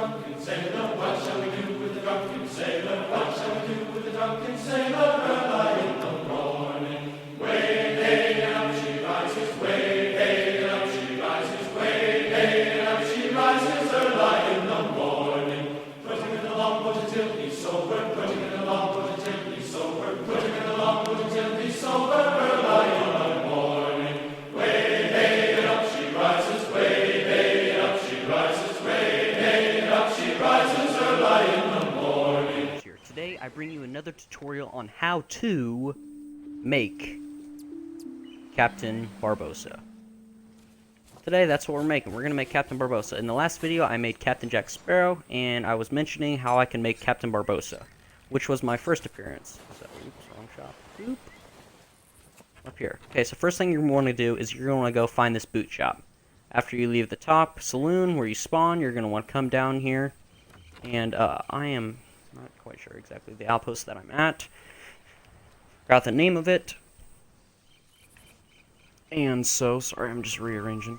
drunken sailor? What shall we do with the drunken sailor? What shall we do with the drunken sailor? Early in the morning, way hey and up she rises, way hey and up she rises, way hey and up she rises. Early in the morning, putting in the longboat until he's sober, putting in the longboat until he's sober, putting in the longboat until he's sober. Early in the morning, way hey and up she rises, way hey and up she rises, way hey and up she rises. Early in the morning. Today I bring you another tutorial on how to make Captain Barbossa. Today that's what we're making. We're gonna make Captain Barbossa. In the last video I made Captain Jack Sparrow, and I was mentioning how I can make Captain Barbossa, which was my first appearance. So, oops, wrong shop. Oop. Up here. Okay, so first thing you're going to do is you're going to go find this boot shop. After you leave the top saloon where you spawn, you're going to want to come down here, and I am not quite sure exactly the outpost that I'm at. Got the name of it. And so, sorry, I'm just rearranging.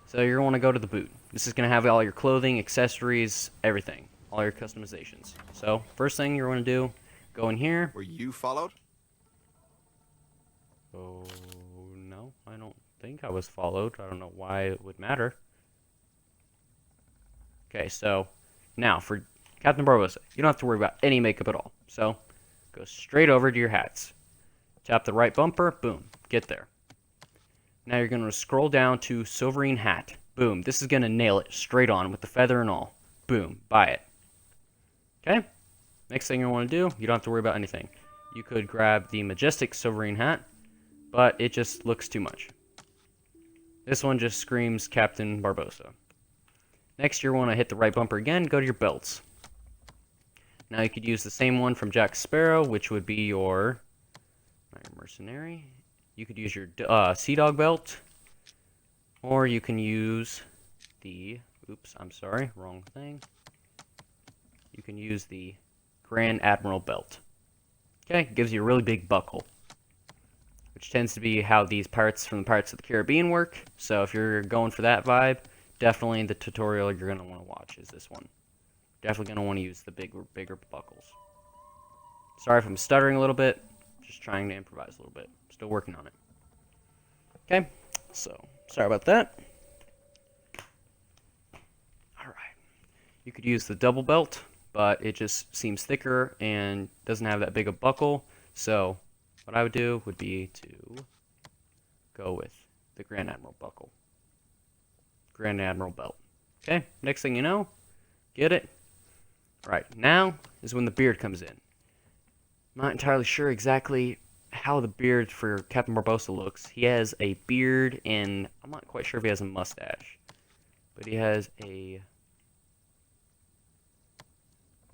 So you're going to go to the boot. This is going to have all your clothing, accessories, everything. All your customizations. So, first thing you're going to do, go in here. Were you followed? Oh, no, I don't think I was followed. I don't know why it would matter. Okay, so, now, for Captain Barbossa, you don't have to worry about any makeup at all. So, go straight over to your hats. Tap the right bumper, boom, get there. Now you're going to scroll down to Sovereign Hat. Boom, this is going to nail it straight on with the feather and all. Boom, buy it. Okay, next thing you want to do, you don't have to worry about anything. You could grab the Majestic Sovereign Hat, but it just looks too much. This one just screams Captain Barbossa. Next, you want to hit the right bumper again, go to your belts. Now you could use the same one from Jack Sparrow, which would be your mercenary. You could use your Sea Dog belt, or you can use the, oops, I'm sorry, wrong thing. You can use the Grand Admiral belt. Okay, it gives you a really big buckle, which tends to be how these pirates from the Pirates of the Caribbean work. So if you're going for that vibe, definitely the tutorial you're going to want to watch is this one. Definitely going to want to use the bigger buckles. Sorry if I'm stuttering a little bit. Just trying to improvise a little bit. Still working on it. Okay, so sorry about that. Alright. You could use the double belt, but it just seems thicker and doesn't have that big a buckle. So what I would do would be to go with the Grand Admiral buckle. Grand Admiral belt. Okay, next thing you know, get it? Right, now is when the beard comes in. I'm not entirely sure exactly how the beard for Captain Barbossa looks. He has a beard, and I'm not quite sure if he has a mustache. But he has a...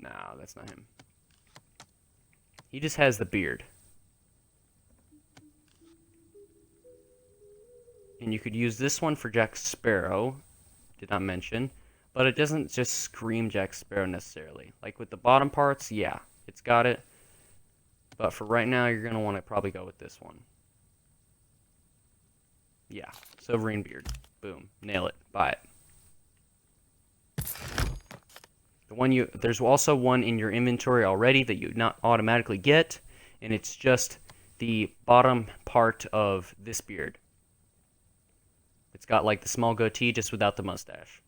No, that's not him. He just has the beard. And you could use this one for Jack Sparrow. Did not mention. But it doesn't just scream Jack Sparrow necessarily. Like with the bottom parts, yeah, it's got it. But for right now, you're going to want to probably go with this one. Yeah, Sovereign Beard. Boom. Nail it. Buy it. There's also one in your inventory already that you not automatically get, and it's just the bottom part of this beard. It's got like the small goatee just without the mustache.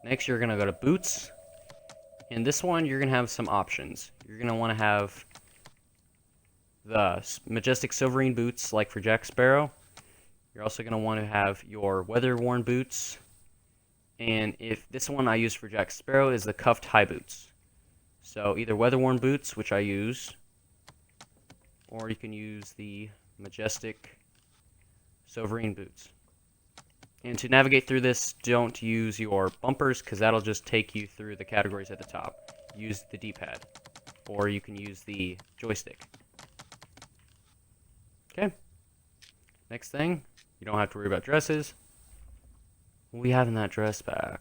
Next, you're going to go to Boots. In this one, you're going to have some options. You're going to want to have the Majestic Sovereign boots, like for Jack Sparrow. You're also going to want to have your weather-worn boots. And if this one I use for Jack Sparrow is the cuffed high boots. So either weather-worn boots, which I use, or you can use the Majestic Sovereign boots. And to navigate through this, don't use your bumpers, because that'll just take you through the categories at the top. Use the D-pad, or you can use the joystick. Okay. Next thing, you don't have to worry about dresses. We having that dress back.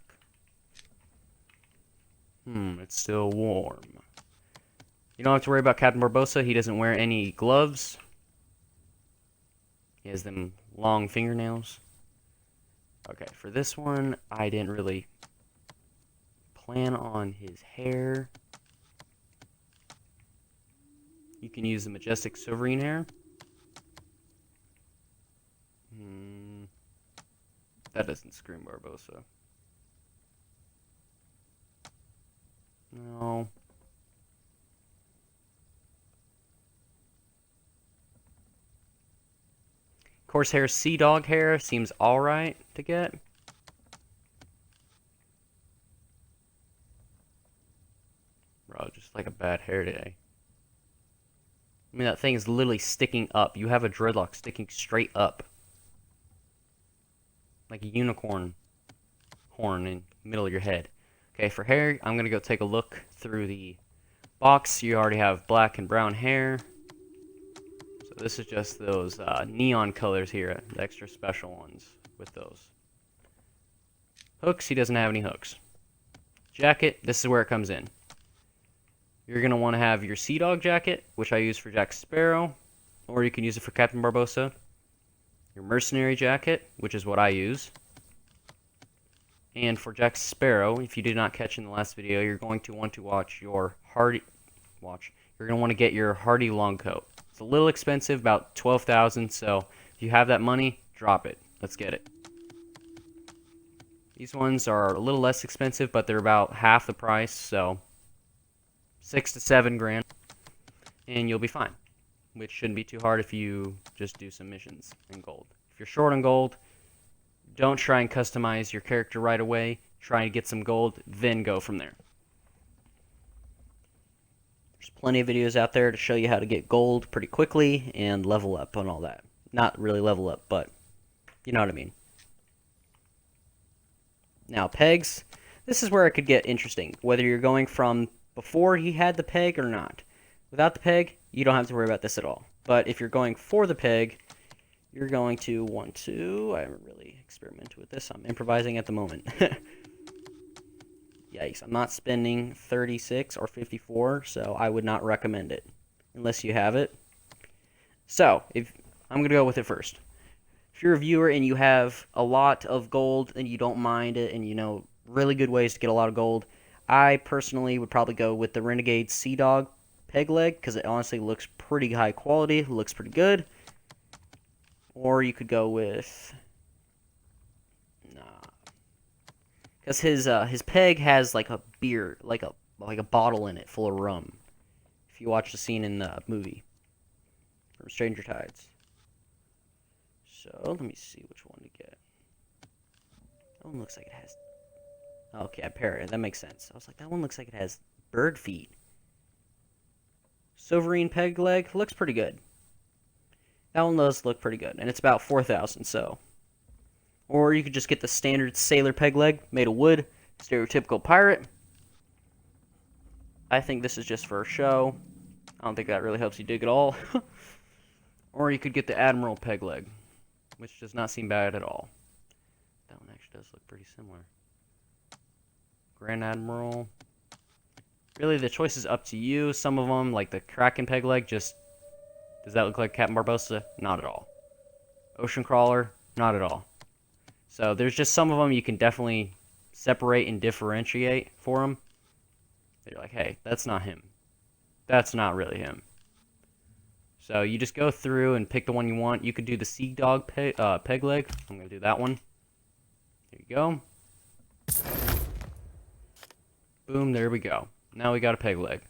It's still warm. You don't have to worry about Captain Barbossa. He doesn't wear any gloves. He has them long fingernails. Okay, for this one, I didn't really plan on his hair. You can use the majestic silverine hair. That doesn't scream Barbossa. No. Corsair Sea Dog hair seems alright to get. Bro, just like a bad hair day. I mean, that thing is literally sticking up. You have a dreadlock sticking straight up. Like a unicorn horn in the middle of your head. Okay, for hair, I'm going to go take a look through the box. You already have black and brown hair. So this is just those neon colors here, the extra special ones with those. Hooks, he doesn't have any hooks. Jacket, this is where it comes in. You're going to want to have your Sea Dog jacket, which I use for Jack Sparrow, or you can use it for Captain Barbossa. Your Mercenary jacket, which is what I use. And for Jack Sparrow, if you did not catch in the last video, you're going to want to watch your Hardy... You're going to want to get your Hardy long coat. It's a little expensive, about 12,000, so if you have that money, drop it. Let's get it. These ones are a little less expensive, but they're about half the price, so 6 to 7 grand, and you'll be fine. Which shouldn't be too hard if you just do some missions in gold. If you're short on gold, don't try and customize your character right away. Try and get some gold, then go from there. There's plenty of videos out there to show you how to get gold pretty quickly and level up and all that. Not really level up, but you know what I mean. Now, pegs. This is where it could get interesting, whether you're going from before he had the peg or not. Without the peg, you don't have to worry about this at all. But if you're going for the peg, you're going to want to... I haven't really experimented with this. I'm improvising at the moment. Yikes, I'm not spending 36 or 54, so I would not recommend it unless you have it. So, I'm going to go with it first. If you're a viewer and you have a lot of gold and you don't mind it and you know really good ways to get a lot of gold, I personally would probably go with the Renegade Sea Dog peg leg because it honestly looks pretty high quality, looks pretty good. Or you could go with... Because his peg has like a beer, like a bottle in it full of rum. If you watch the scene in the movie from Stranger Tides. So let me see which one to get. That one looks like it has. Okay, I pair it. That makes sense. I was like, that one looks like it has bird feet. Silverine peg leg looks pretty good. That one does look pretty good, and it's about 4,000. So. Or you could just get the standard sailor peg leg, made of wood, stereotypical pirate. I think this is just for a show. I don't think that really helps you dig at all. Or you could get the admiral peg leg, which does not seem bad at all. That one actually does look pretty similar. Grand Admiral. Really, the choice is up to you. Some of them, like the Kraken peg leg, just... Does that look like Captain Barbossa? Not at all. Ocean Crawler? Not at all. So there's just some of them you can definitely separate and differentiate for them. You're like, hey, that's not him. That's not really him. So you just go through and pick the one you want. You could do the Sea Dog peg leg. I'm going to do that one. Here you go. Boom, there we go. Now we got a peg leg.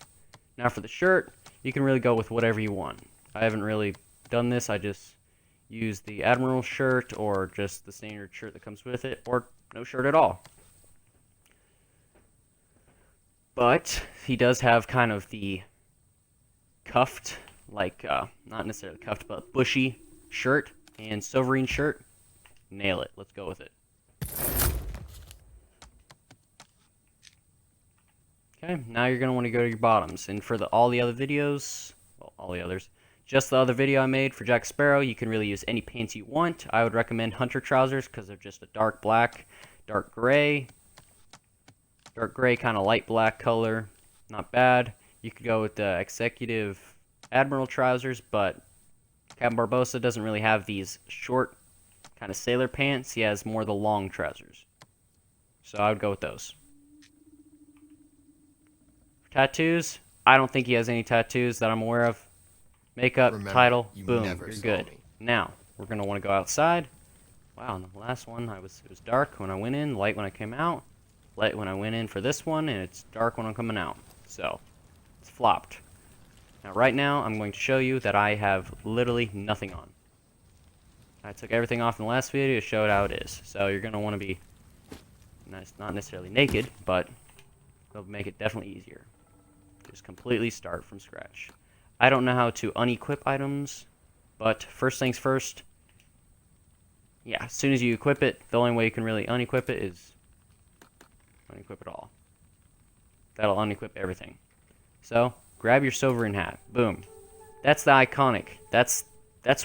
Now for the shirt, you can really go with whatever you want. I haven't really done this. I just use the Admiral shirt or just the standard shirt that comes with it, or no shirt at all. But he does have kind of the cuffed, like, not necessarily cuffed, but bushy shirt and silverine shirt. Nail it. Let's go with it. Okay, now you're going to want to go to your bottoms. And for all the other videos, well, all the others, just the other video I made for Jack Sparrow, you can really use any pants you want. I would recommend Hunter trousers because they're just a dark black, dark gray, kind of light black color. Not bad. You could go with the Executive Admiral trousers, but Captain Barbossa doesn't really have these short, kind of sailor pants. He has more of the long trousers. So I would go with those. For tattoos, I don't think he has any tattoos that I'm aware of. Makeup, Remember, title, you boom, never you're saw good. me. Now, we're going to want to go outside. Wow, and the last one, it was dark when I went in, light when I came out, light when I went in for this one, and it's dark when I'm coming out. So, it's flopped. Now, right now, I'm going to show you that I have literally nothing on. I took everything off in the last video to show it how it is. So, you're going to want to be not necessarily naked, but it'll make it definitely easier. Just completely start from scratch. I don't know how to unequip items, but first things first, yeah, as soon as you equip it, the only way you can really unequip it is unequip it all. That'll unequip everything. So, grab your Sovereign hat. Boom. That's the iconic. That's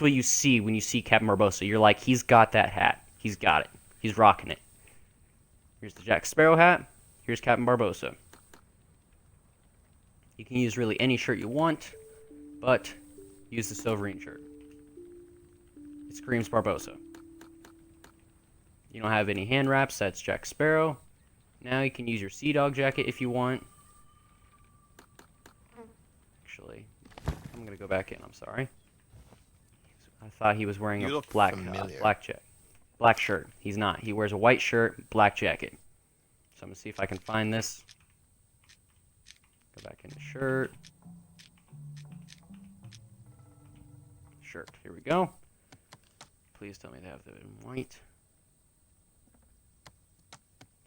what you see when you see Captain Barbossa. You're like, he's got that hat. He's got it. He's rocking it. Here's the Jack Sparrow hat. Here's Captain Barbossa. You can use really any shirt you want, but use the Sovereign shirt. It screams Barbossa. You don't have any hand wraps, that's Jack Sparrow. Now you can use your Sea Dog jacket if you want. Actually, I'm going to go back in, I'm sorry. I thought he was wearing a black shirt. He's not. He wears a white shirt, black jacket. So I'm going to see if I can find this. Go back into shirt. Shirt, here we go. Please tell me they have the in white.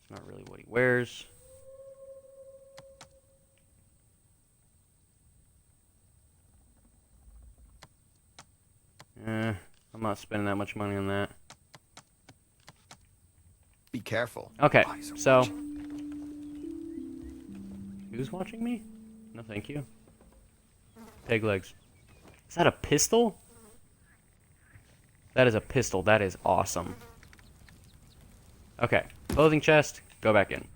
It's not really what he wears. I'm not spending that much money on that. Be careful. Okay, Eyes are so watching. who's watching me? No, thank you. Peg legs. Is that a pistol? That is a pistol. That is awesome. Okay, clothing chest, go back in.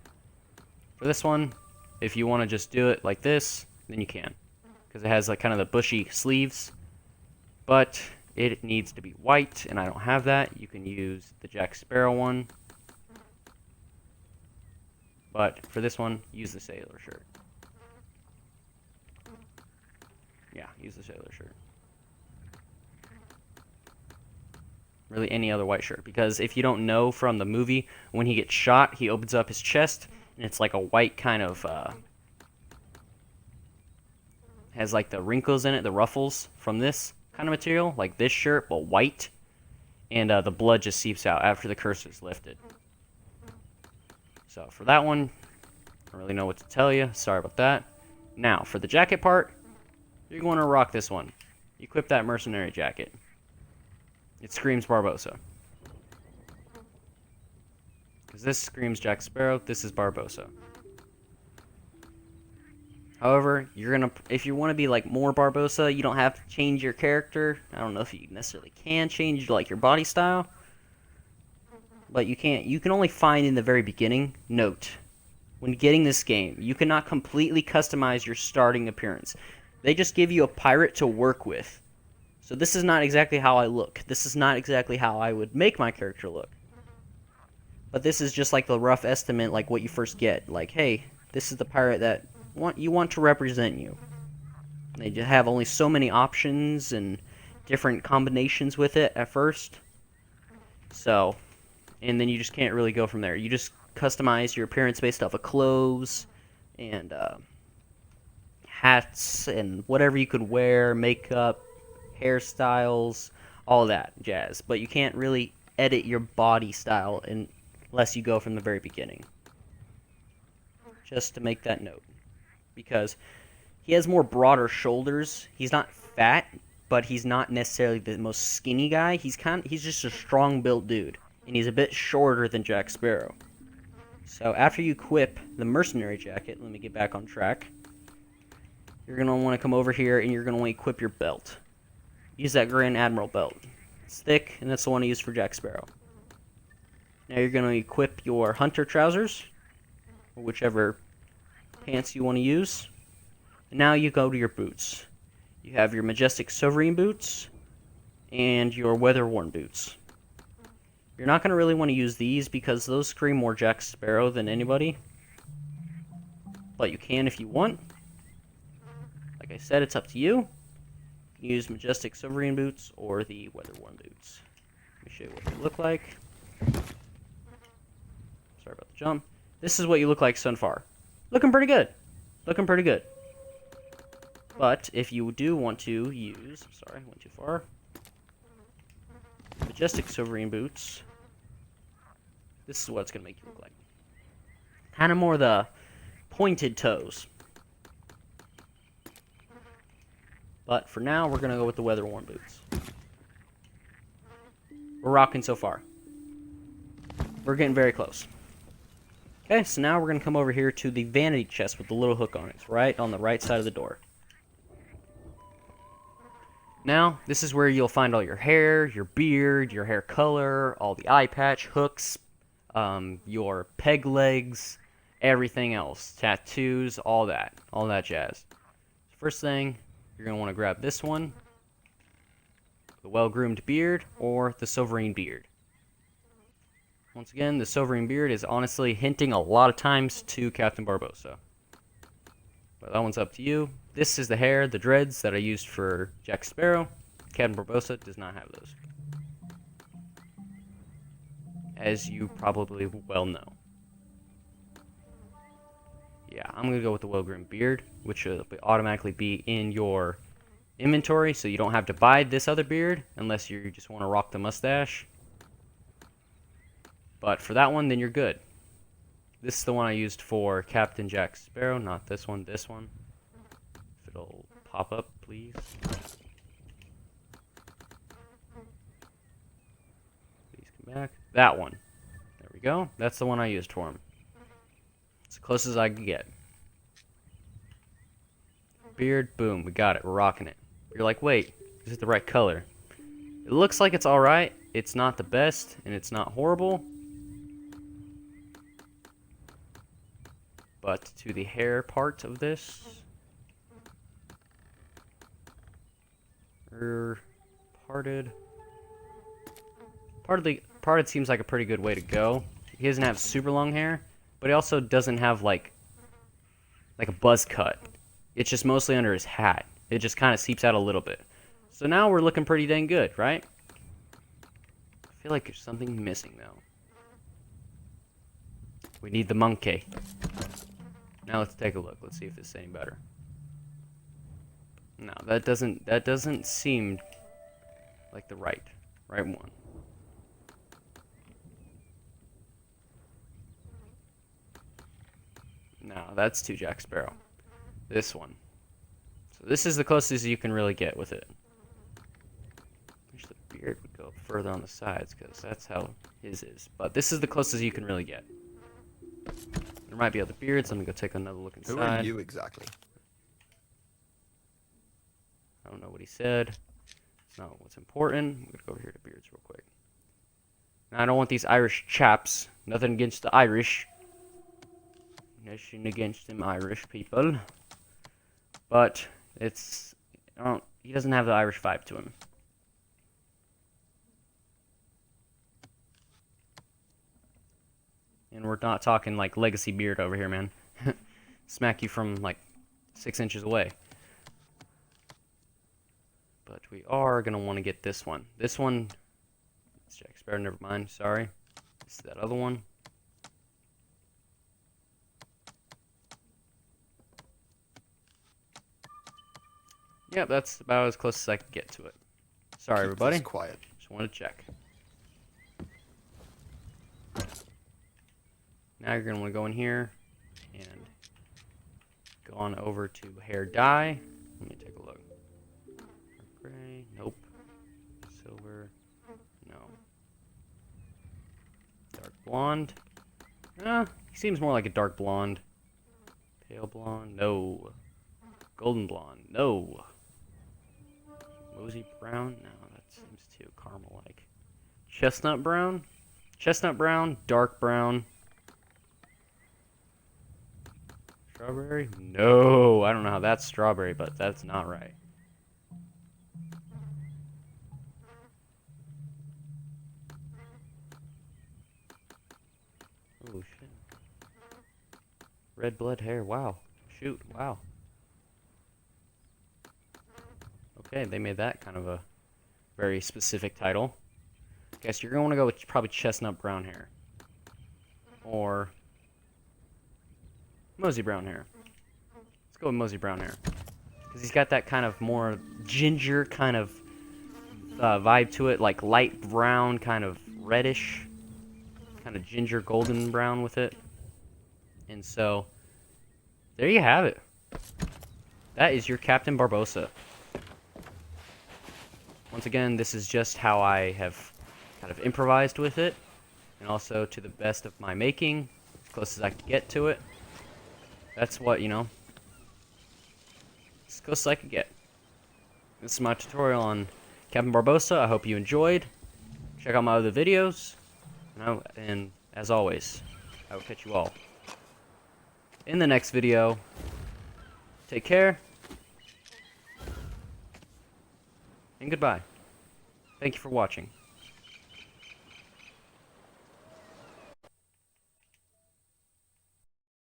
For this one, if you want to just do it like this, then you can. Because it has like kind of the bushy sleeves. But it needs to be white, and I don't have that. You can use the Jack Sparrow one. But for this one, use the sailor shirt. Yeah, use the sailor shirt. Really any other white shirt. Because if you don't know from the movie, when he gets shot, he opens up his chest, and it's like a white kind of, has like the wrinkles in it, the ruffles from this kind of material, like this shirt, but white. And the blood just seeps out after the curse is lifted. So for that one, I don't really know what to tell you. Sorry about that. Now, for the jacket part, you're going to rock this one. Equip that mercenary jacket. It screams Barbossa. Because this screams Jack Sparrow, this is Barbossa. However, if you want to be like more Barbossa, you don't have to change your character. I don't know if you necessarily can change like your body style. But you can't. You can only find in the very beginning. Note, when getting this game, you cannot completely customize your starting appearance. They just give you a pirate to work with. So this is not exactly how I look. This is not exactly how I would make my character look. But this is just like the rough estimate, like what you first get. Like, hey, this is the pirate that you want to represent you. They just have only so many options and different combinations with it at first. So, and then you just can't really go from there. You just customize your appearance based off of clothes and hats and whatever you could wear, makeup, hairstyles, all that jazz. But you can't really edit your body style unless you go from the very beginning. Just to make that note. Because he has more broader shoulders. He's not fat, but he's not necessarily the most skinny guy. He's just a strong-built dude. And he's a bit shorter than Jack Sparrow. So after you equip the mercenary jacket, let me get back on track. You're going to want to come over here and you're going to want to equip your belt. Use that Grand Admiral belt. It's thick, and that's the one I use for Jack Sparrow. Now you're going to equip your hunter trousers, or whichever pants you want to use. And now you go to your boots. You have your Majestic Sovereign boots and your weather-worn boots. You're not going to really want to use these because those scream more Jack Sparrow than anybody. But you can if you want. Like I said, it's up to you. You can use Majestic Sovereign Boots or the Weather-Worn Boots. Let me show you what they look like. Sorry about the jump. This is what you look like so far. Looking pretty good. Looking pretty good. But if you do want to use... Sorry, I went too far. Majestic Sovereign Boots. This is what it's going to make you look like. Kind of more the pointed toes. But for now, we're going to go with the Weather-Worn Boots. We're rocking so far. We're getting very close. Okay, so now we're going to come over here to the vanity chest with the little hook on it. It's right on the right side of the door. Now, this is where you'll find all your hair, your beard, your hair color, all the eye patch, hooks, your peg legs, everything else. Tattoos, all that jazz. First thing, you're going to want to grab this one, the well-groomed beard, or the sovereign beard. Once again, the sovereign beard is honestly hinting a lot of times to Captain Barbossa. But that one's up to you. This is the hair, the dreads that I used for Jack Sparrow. Captain Barbossa does not have those, as you probably well know. Yeah, I'm going to go with the well-groomed beard, which will automatically be in your inventory, so you don't have to buy this other beard unless you just want to rock the mustache. But for that one, then you're good. This is the one I used for Captain Jack Sparrow, not this one, this one. If it'll pop up, please. Please come back. That one. There we go. That's the one I used for him. It's as close as I can get. Beard, boom, we got it. We're rocking it. You're like, wait, is it the right color? It looks like it's alright. It's not the best, and it's not horrible. But to the hair part of this, parted seems like a pretty good way to go. He doesn't have super long hair, but he also doesn't have like a buzz cut. It's just mostly under his hat. It just kind of seeps out a little bit. So now we're looking pretty dang good, right? I feel like there's something missing though. We need the monkey. Now let's take a look. Let's see if this is any better. No, that doesn't seem like the right one. No, that's too Jack Sparrow. This one. So this is the closest you can really get with it. Wish the beard would go further on the sides, because that's how his is. But this is the closest you can really get. There might be other beards. Let me go take another look inside. Who are you exactly? I don't know what he said. It's not what's important. I'm going to go over here to beards real quick. Now, I don't want these Irish chaps. Nothing against the Irish. Nothing against them Irish people. But it's... he doesn't have the Irish vibe to him. And we're not talking like legacy beard over here, man. Smack you from like 6 inches away. But we are going to want to get this one. This one, it's Jack Sparrow, never mind, sorry. This is that other one. Yep, that's about as close as I can get to it. Sorry, everybody. Quiet. Just want to check. Now you're going to want to go in here and go on over to hair dye. Let me take a look. Gray, nope. Silver, no. Dark blonde. He seems more like a dark blonde. Pale blonde, no. Golden blonde, no. Rosy brown, no, that seems too caramel-like. Chestnut brown? Chestnut brown, dark brown. Strawberry? No, I don't know how that's strawberry, but that's not right. Oh shit. Red blood hair. Wow. Shoot. Wow. Okay, they made that kind of a very specific title. Guess you're gonna want to go with probably chestnut brown hair. Or mosey brown hair. Let's go with mosey brown hair. Because he's got that kind of more ginger kind of vibe to it. Like light brown, kind of reddish. Kind of ginger golden brown with it. And so, there you have it. That is your Captain Barbossa. Once again, this is just how I have kind of improvised with it. And also to the best of my making, as close as I can get to it. That's what, you know, as close as I could get. This is my tutorial on Captain Barbossa. I hope you enjoyed. Check out my other videos. And as always, I will catch you all in the next video. Take care. And goodbye. Thank you for watching.